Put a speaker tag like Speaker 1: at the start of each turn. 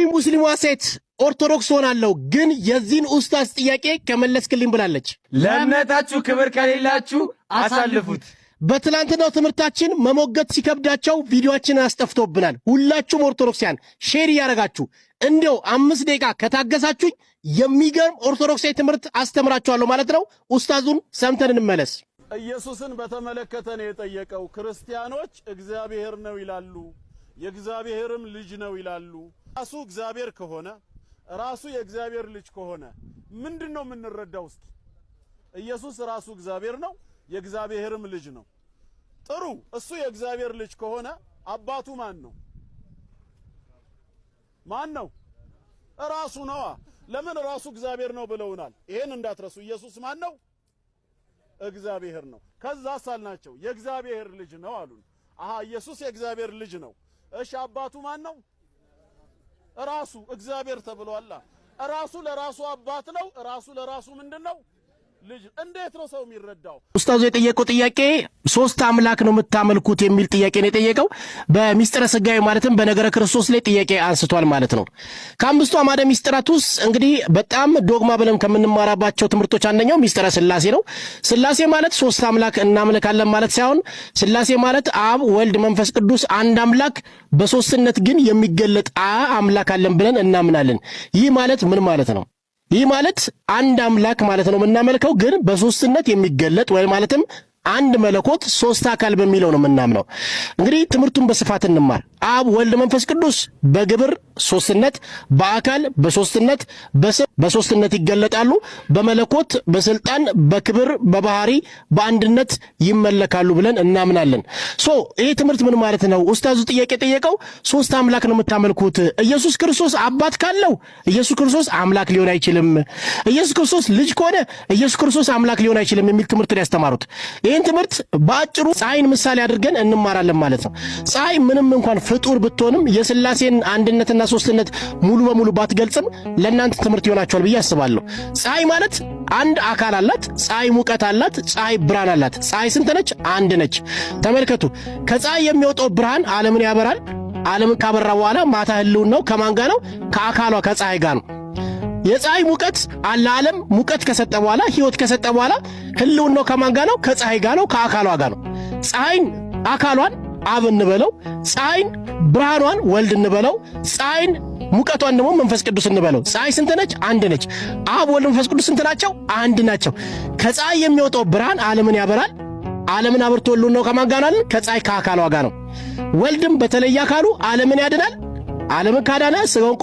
Speaker 1: ሙስሊሟ ሴት ኦርቶዶክስ ሆናለሁ ግን የዚህን ኡስታዝ ጥያቄ ከመለስክልኝ ብላለች።
Speaker 2: ለእምነታችሁ ክብር ከሌላችሁ አሳልፉት።
Speaker 1: በትላንትናው ትምህርታችን መሞገት ሲከብዳቸው ቪዲዮአችንን አስጠፍቶብናል። ሁላችሁም ኦርቶዶክሲያን ሼር ያረጋችሁ እንዴው 5 ደቂቃ ከታገሳችሁኝ የሚገርም ኦርቶዶክሳዊ ትምህርት አስተምራችኋለሁ ማለት ነው። ኡስታዙን ሰምተን እንመለስ።
Speaker 3: ኢየሱስን በተመለከተ ነው የጠየቀው። ክርስቲያኖች እግዚአብሔር ነው ይላሉ፣ የእግዚአብሔርም ልጅ ነው ይላሉ። ራሱ እግዚአብሔር ከሆነ ራሱ የእግዚአብሔር ልጅ ከሆነ ምንድነው የምንረዳው? እስኪ ኢየሱስ ራሱ እግዚአብሔር ነው የእግዚአብሔርም ልጅ ነው። ጥሩ፣ እሱ የእግዚአብሔር ልጅ ከሆነ አባቱ ማን ነው? ማን ነው? ራሱ ነዋ። ለምን ራሱ እግዚአብሔር ነው ብለውናል። ይሄን እንዳትረሱ። ኢየሱስ ማን ነው? እግዚአብሔር ነው። ከዛ ሳልናቸው የእግዚአብሔር ልጅ ነው አሉን። አሃ ኢየሱስ የእግዚአብሔር ልጅ ነው። እሺ አባቱ ማን ነው? ራሱ እግዚአብሔር ተብሏል። ራሱ ለራሱ አባት ነው። ራሱ ለራሱ ምንድነው? ልጅ። እንዴት ነው ሰው የሚረዳው?
Speaker 1: ኡስታዙ የጠየቀው ጥያቄ ሶስት አምላክ ነው የምታመልኩት የሚል ጥያቄ ነው የጠየቀው። በሚስጥረ ስጋዊ ማለትም በነገረ ክርስቶስ ላይ ጥያቄ አንስቷል ማለት ነው። ከአምስቱ አዕማደ ሚስጥራት ውስጥ እንግዲህ በጣም ዶግማ ብለን ከምንማራባቸው ትምህርቶች አንደኛው ሚስጥረ ስላሴ ነው። ስላሴ ማለት ሶስት አምላክ እናመልካለን ማለት ሳይሆን ስላሴ ማለት አብ፣ ወልድ፣ መንፈስ ቅዱስ አንድ አምላክ በሶስትነት ግን የሚገለጥ አምላክ አለን ብለን እናምናለን። ይህ ማለት ምን ማለት ነው? ይህ ማለት አንድ አምላክ ማለት ነው የምናመልከው፣ ግን በሶስትነት የሚገለጥ ወይ ማለትም አንድ መለኮት ሶስት አካል በሚለው ነው የምናምነው። እንግዲህ ትምህርቱን በስፋት እንማር። አብ፣ ወልድ፣ መንፈስ ቅዱስ በግብር ሶስትነት፣ በአካል በሶስትነት፣ በስም በሶስትነት ይገለጣሉ። በመለኮት በስልጣን በክብር በባህሪ በአንድነት ይመለካሉ ብለን እናምናለን። ይሄ ትምህርት ምን ማለት ነው? ኡስታዙ ጥያቄ ጠየቀው። ሶስት አምላክ ነው የምታመልኩት። ኢየሱስ ክርስቶስ አባት ካለው ኢየሱስ ክርስቶስ አምላክ ሊሆን አይችልም። ኢየሱስ ክርስቶስ ልጅ ከሆነ ኢየሱስ ክርስቶስ አምላክ ሊሆን አይችልም የሚል ትምህርት ነው ያስተማሩት። ይህን ትምህርት በአጭሩ ፀሐይን ምሳሌ አድርገን እንማራለን ማለት ነው። ፀሐይ ምንም እንኳን ፍጡር ብትሆንም የስላሴን አንድነትና ሶስትነት ሙሉ በሙሉ ባትገልጽም ለእናንተ ትምህርት ይሆናችኋል ብዬ አስባለሁ። ፀሐይ ማለት አንድ አካል አላት። ፀሐይ ሙቀት አላት። ፀሐይ ብርሃን አላት። ፀሐይ ስንት ነች? አንድ ነች። ተመልከቱ። ከፀሐይ የሚወጣው ብርሃን ዓለምን ያበራል። ዓለምን ካበራ በኋላ ማታ ህልውናው ከማን ጋር ነው? ከአካሏ ከፀሐይ ጋር ነው። የፀሐይ ሙቀት ለዓለም ሙቀት ከሰጠ በኋላ ህይወት ከሰጠ በኋላ ህልውናው ከማን ጋር ነው? ከፀሐይ ጋር ነው፣ ከአካሏ ጋር ነው። ፀሐይን አካሏን አብ እንበለው፣ ፀሐይን ብርሃኗን ወልድ እንበለው፣ ፀሐይን ሙቀቷን ደግሞ መንፈስ ቅዱስ እንበለው። ፀሐይ ስንት ነች? አንድ ነች። አብ፣ ወልድ፣ መንፈስ ቅዱስ ስንት ናቸው? አንድ ናቸው። ከፀሐይ የሚወጣው ብርሃን ዓለምን ያበራል። ዓለምን አብርቶ ህልውናው ከማን ጋር ነው? ከፀሐይ ከአካሏ ጋር ነው። ወልድም በተለየ አካሉ ዓለምን ያድናል። ዓለምን ካዳነ ስጋውን